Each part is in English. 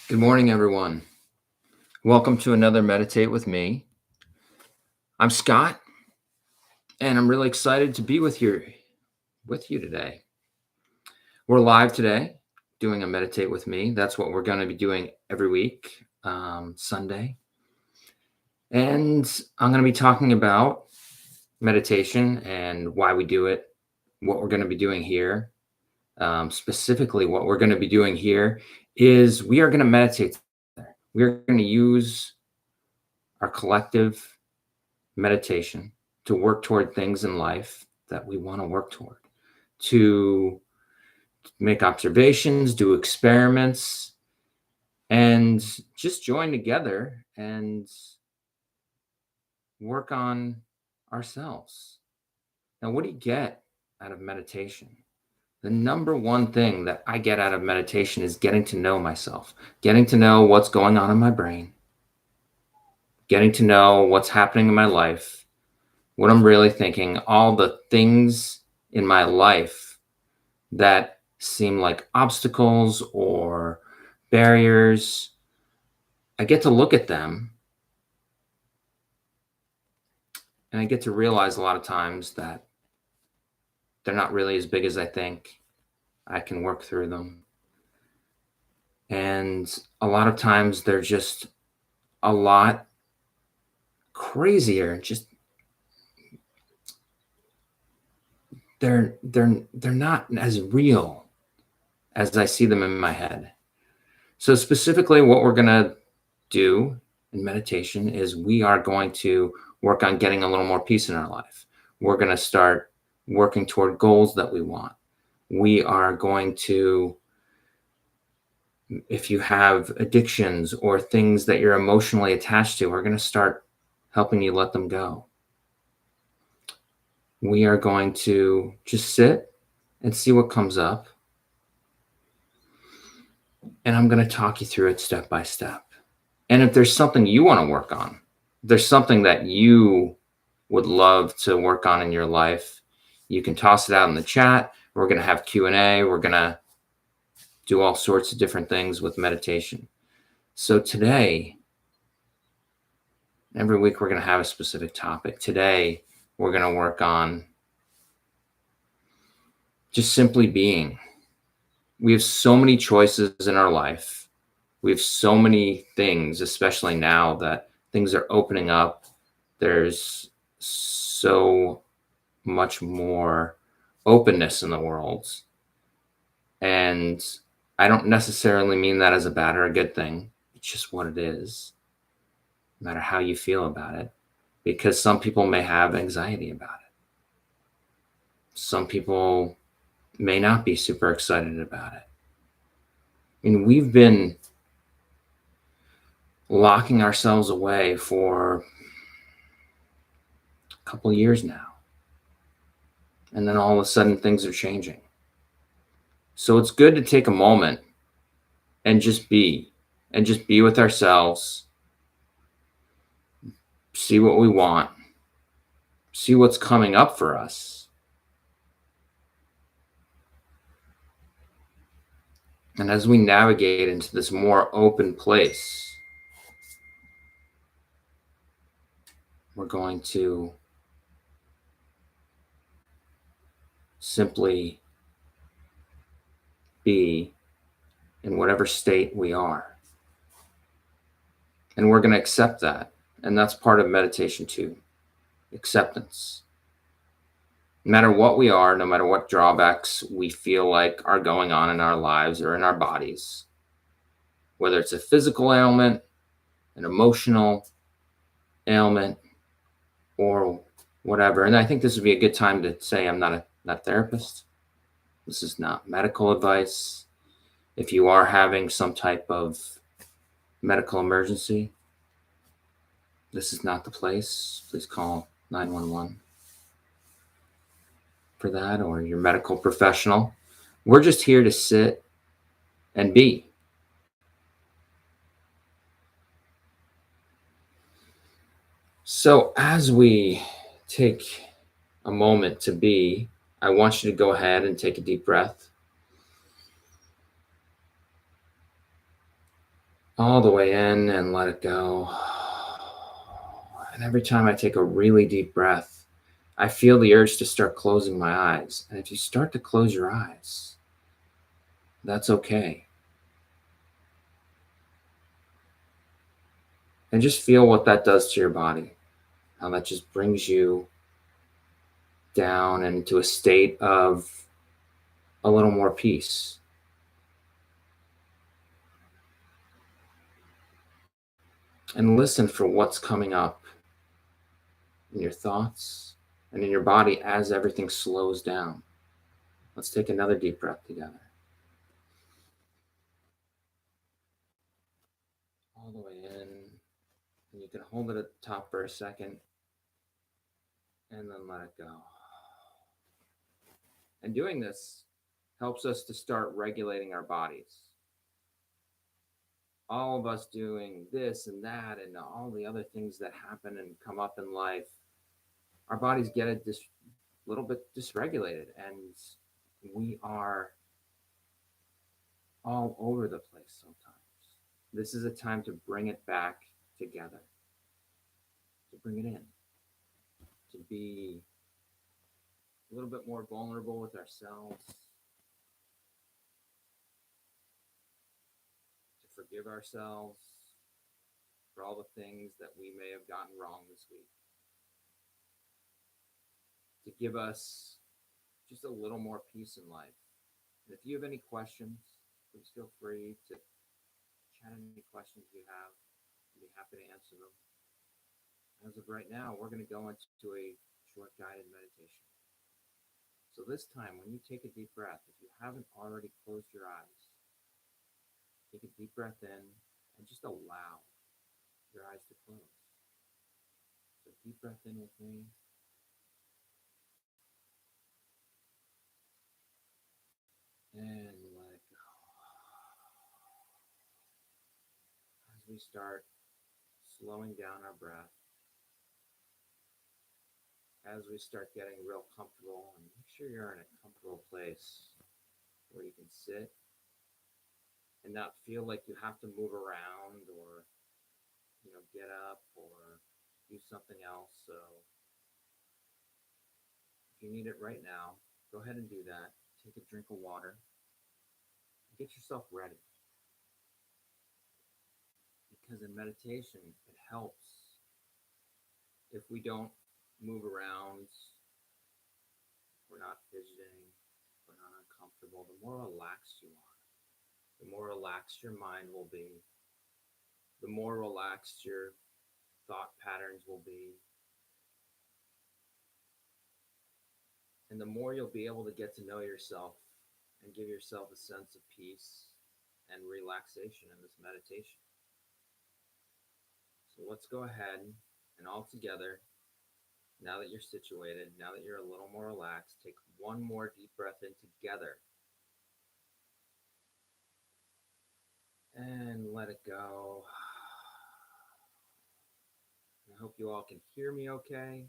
Good morning, everyone. Welcome to another Meditate with me. I'm Scott, and I'm really excited to be with you today. We're live today doing a Meditate with me. That's what we're going to be doing every week, Sunday. And I'm going to be talking about meditation and why we do it, what we're going to be doing here. Specifically, what we're going to be doing here is we are going to meditate. We're going to use our collective meditation to work toward things in life that we want to work toward, to make observations, do experiments, and just join together and work on ourselves. Now, what do you get out of meditation? The number one thing that I get out of meditation is getting to know myself, getting to know what's going on in my brain, getting to know what's happening in my life, what I'm really thinking, all the things in my life that seem like obstacles or barriers. I get to look at them and I get to realize a lot of times that they're not really as big as I think. I can work through them. And a lot of times they're just a lot crazier. Just they're not as real as I see them in my head. So specifically what we're going to do in meditation is we are going to work on getting a little more peace in our life. We're going to start working toward goals that we want. We are going to, if you have addictions or things that you're emotionally attached to, we're going to start helping you let them go. We are going to just sit and see what comes up. And I'm going to talk you through it step by step. And if there's something you want to work on, if there's something that you would love to work on in your life, you can toss it out in the chat. We're going to have Q&A. We're going to do all sorts of different things with meditation. So today, every week we're going to have a specific topic. Today, we're going to work on just simply being. We have so many choices in our life. We have so many things, especially now that things are opening up. There's so much more openness in the world. And I don't necessarily mean that as a bad or a good thing. It's just what it is, no matter how you feel about it, because some people may have anxiety about it. Some people may not be super excited about it. I mean, we've been locking ourselves away for a couple of years now. And then all of a sudden things are changing. So it's good to take a moment and just be with ourselves, see what we want, see what's coming up for us. And as we navigate into this more open place, we're going to simply be in whatever state we are. And we're going to accept that. And that's part of meditation too, acceptance. No matter what we are, no matter what drawbacks we feel like are going on in our lives or in our bodies, whether it's a physical ailment, an emotional ailment, or whatever. And I think this would be a good time to say I'm not a therapist. This is not medical advice. If you are having some type of medical emergency, this is not the place. Please call 911 for that, or your medical professional. We're just here to sit and be. So as we take a moment to be, I want you to go ahead and take a deep breath. all the way in and let it go. And every time I take a really deep breath, I feel the urge to start closing my eyes. And if you start to close your eyes, that's okay. And just feel what that does to your body, how that just brings you down into a state of a little more peace. And listen for what's coming up in your thoughts and in your body as everything slows down. Let's take another deep breath together. All the way in. And you can hold it at the top for a second and then let it go. And doing this helps us to start regulating our bodies. All of us doing this and that and all the other things that happen and come up in life, our bodies get a little bit dysregulated, and we are all over the place sometimes. This is a time to bring it back together, to bring it in, to be a little bit more vulnerable with ourselves, to forgive ourselves for all the things that we may have gotten wrong this week, to give us just a little more peace in life. And if you have any questions, please feel free to chat any questions you have. I'll be happy to answer them. As of right now, we're going to go into a short guided meditation. So this time, when you take a deep breath, if you haven't already closed your eyes, take a deep breath in and just allow your eyes to close. So deep breath in with me. And let it go. As we start slowing down our breath, as we start getting real comfortable, and make sure you're in a comfortable place where you can sit and not feel like you have to move around or get up or do something else. So if you need it right now, go ahead and do that. Take a drink of water. Get yourself ready. Because in meditation, it helps if we don't move around, we're not fidgeting, we're not uncomfortable. The more relaxed you are, the more relaxed your mind will be, the more relaxed your thought patterns will be, and the more you'll be able to get to know yourself and give yourself a sense of peace and relaxation in this meditation. So let's go ahead and all together, now that you're situated, now that you're a little more relaxed, take one more deep breath in together. And let it go. I hope you all can hear me okay.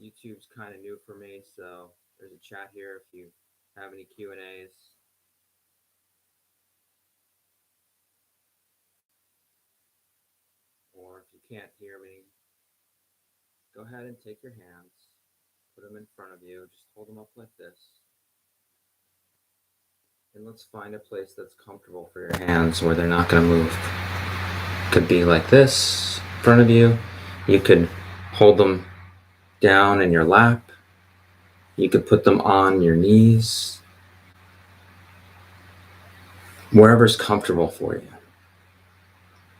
YouTube's kind of new for me, so there's a chat here if you have any Q&As. Or if you can't hear me, go ahead and take your hands, put them in front of you, just hold them up like this. And let's find a place that's comfortable for your hands where they're not going to move. Could be like this in front of you. You could hold them down in your lap. You could put them on your knees. Wherever's comfortable for you.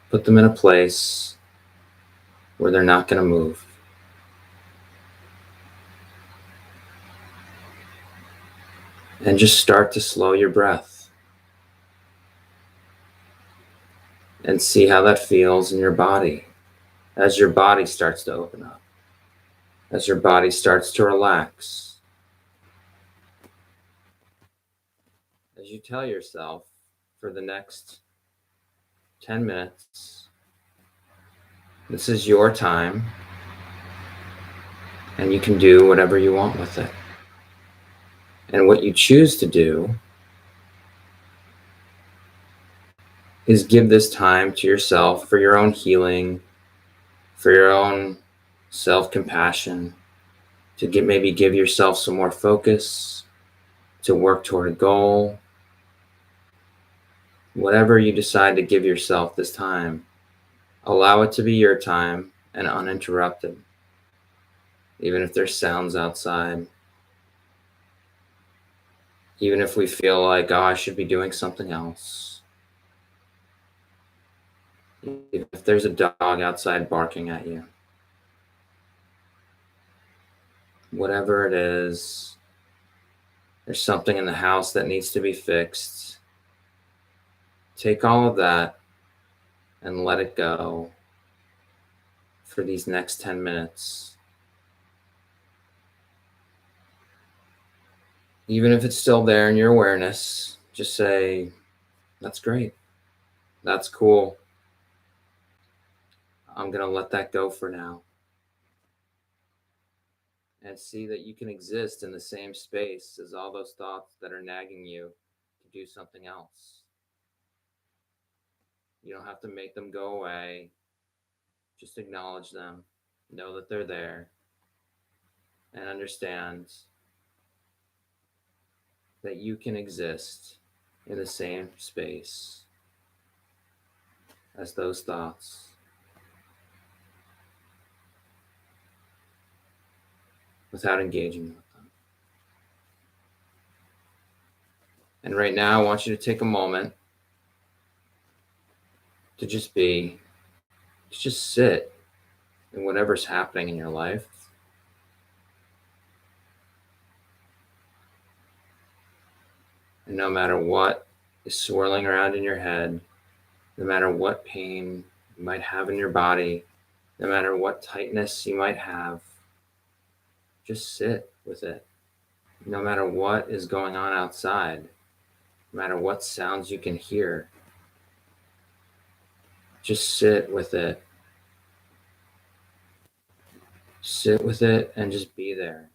Put them in a place where they're not going to move. And just start to slow your breath. And see how that feels in your body as your body starts to open up, as your body starts to relax. As you tell yourself for the next 10 minutes, this is your time, and you can do whatever you want with it. And what you choose to do is give this time to yourself for your own healing, for your own self-compassion, to maybe give yourself some more focus, to work toward a goal. Whatever you decide to give yourself this time, allow it to be your time and uninterrupted, even if there's sounds outside, even if we feel like, oh, I should be doing something else, even if there's a dog outside barking at you. Whatever it is, there's something in the house that needs to be fixed. Take all of that and let it go for these next 10 minutes. Even if it's still there in your awareness, just say, that's great. That's cool. I'm going to let that go for now. And see that you can exist in the same space as all those thoughts that are nagging you to do something else. You don't have to make them go away. Just acknowledge them. Know that they're there. And understand that you can exist in the same space as those thoughts. Without engaging with them. And right now, I want you to take a moment to just be, to just sit in whatever's happening in your life. And no matter what is swirling around in your head, no matter what pain you might have in your body, no matter what tightness you might have, just sit with it. No matter what is going on outside, no matter what sounds you can hear, just sit with it. Sit with it and just be there.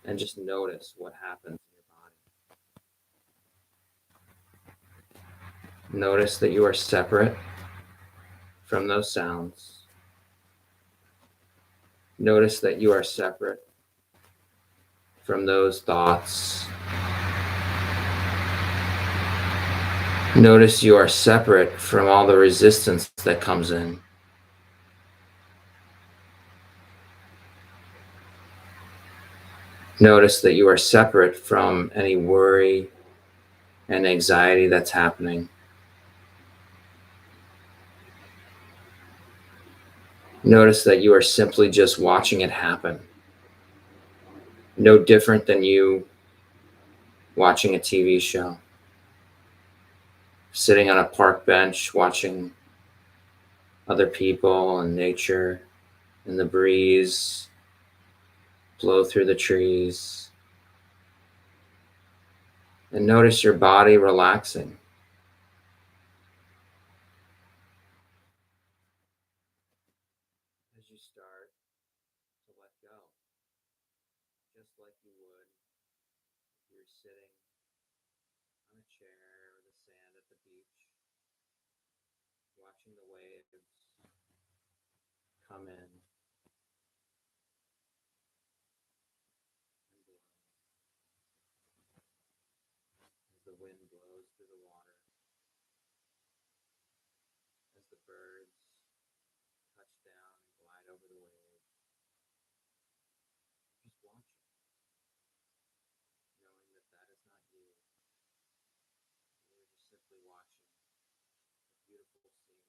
And just notice what happens in your body. Notice that you are separate from those sounds. Notice that you are separate from those thoughts. Notice you are separate from all the resistance that comes in. Notice that you are separate from any worry and anxiety that's happening. Notice that you are simply just watching it happen. No different than you watching a TV show. Sitting on a park bench watching other people and nature and the breeze blow through the trees. And notice your body relaxing. As you start to let go, just like you would if you were sitting on a chair or the sand at the beach, watching the waves come in and blow as the wind blows through the water, as the birds touch down and glide over the waves. Just watching, knowing that that is not you. You're just simply watching a beautiful scene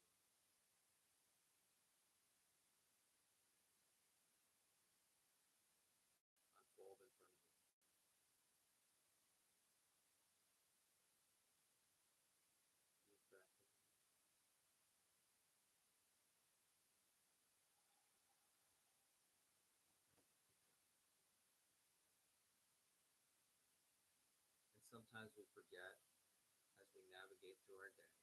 unfold in front of you. Deep breath in. And sometimes we forget as we navigate through our day,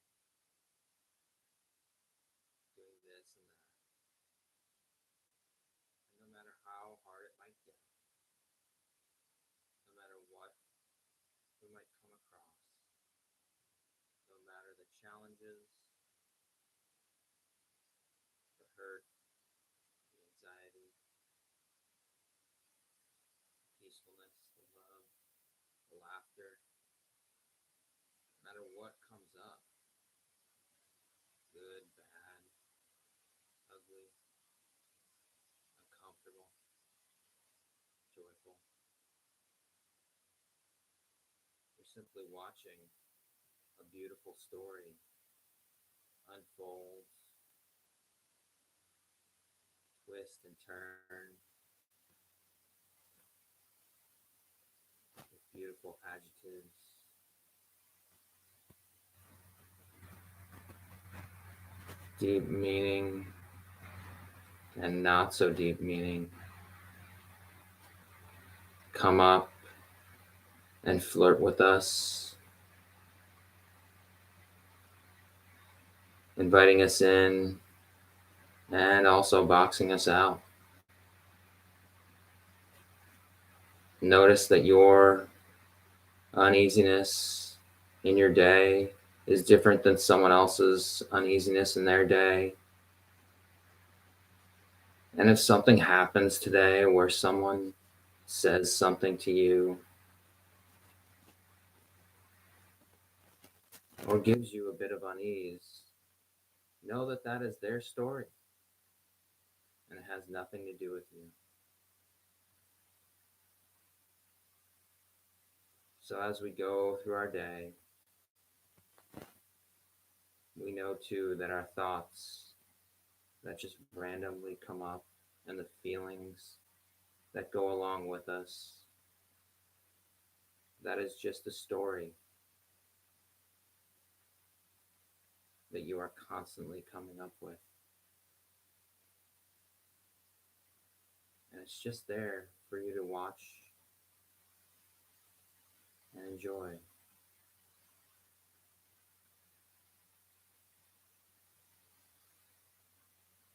doing this and that. And no matter how hard it might get, no matter what we might come across, no matter the challenges, the hurt, the anxiety, the peacefulness, the love, the laughter, no matter what comes up, good, bad, ugly, uncomfortable, joyful. You're simply watching a beautiful story unfold, twist and turn with beautiful adjectives, deep meaning and not so deep meaning come up and flirt with us, inviting us in and also boxing us out. Notice that your uneasiness in your day is different than someone else's uneasiness in their day. And if something happens today where someone says something to you or gives you a bit of unease, know that that is their story and it has nothing to do with you. So as we go through our day, we know too that our thoughts that just randomly come up and the feelings that go along with us, that is just a story that you are constantly coming up with. And it's just there for you to watch and enjoy.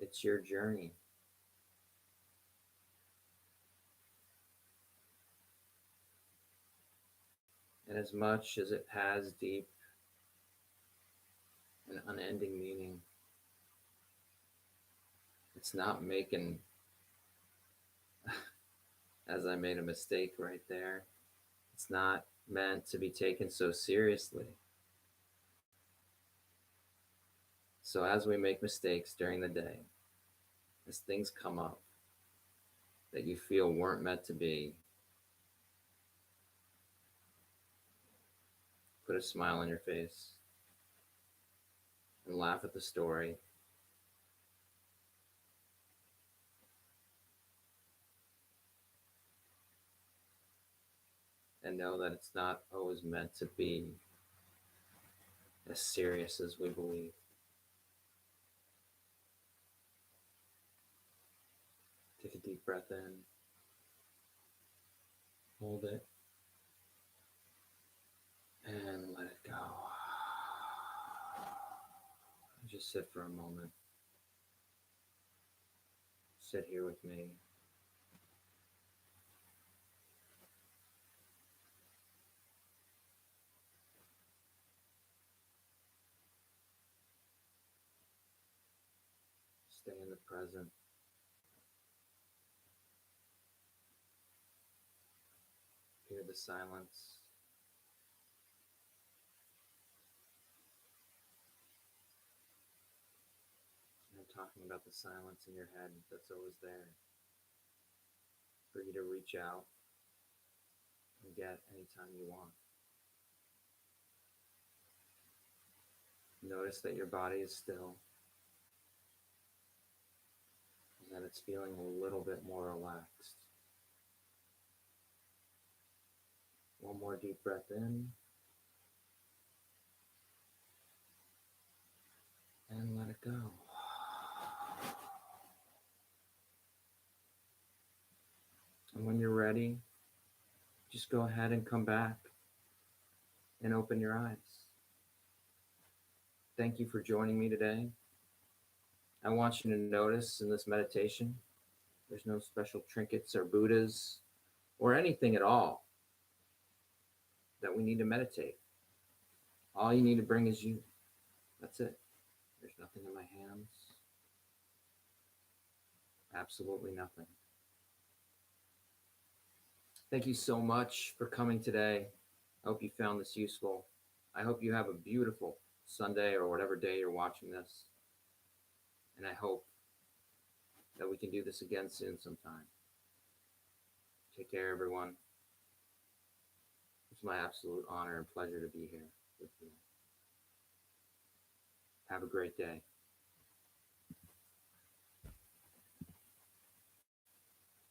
It's your journey. And as much as it has deep and unending meaning, it's not making, as I made a mistake right there, it's not meant to be taken so seriously. So as we make mistakes during the day, as things come up that you feel weren't meant to be, put a smile on your face and laugh at the story. And know that it's not always meant to be as serious as we believe. Take a deep breath in, hold it, and let it go. Just sit for a moment. Sit here with me. Stay in the present. Hear the silence. I'm talking about the silence in your head that's always there for you to reach out and get anytime you want. Notice that your body is still and that it's feeling a little bit more relaxed. One more deep breath in and let it go. And when you're ready, just go ahead and come back and open your eyes. Thank you for joining me today. I want you to notice in this meditation, there's no special trinkets or Buddhas or anything at all that we need to meditate. All you need to bring is you. That's it. There's nothing in my hands. Absolutely nothing. Thank you so much for coming today. I hope you found this useful. I hope you have a beautiful Sunday or whatever day you're watching this. And I hope that we can do this again soon sometime. Take care, everyone. It's my absolute honor and pleasure to be here with you. Have a great day.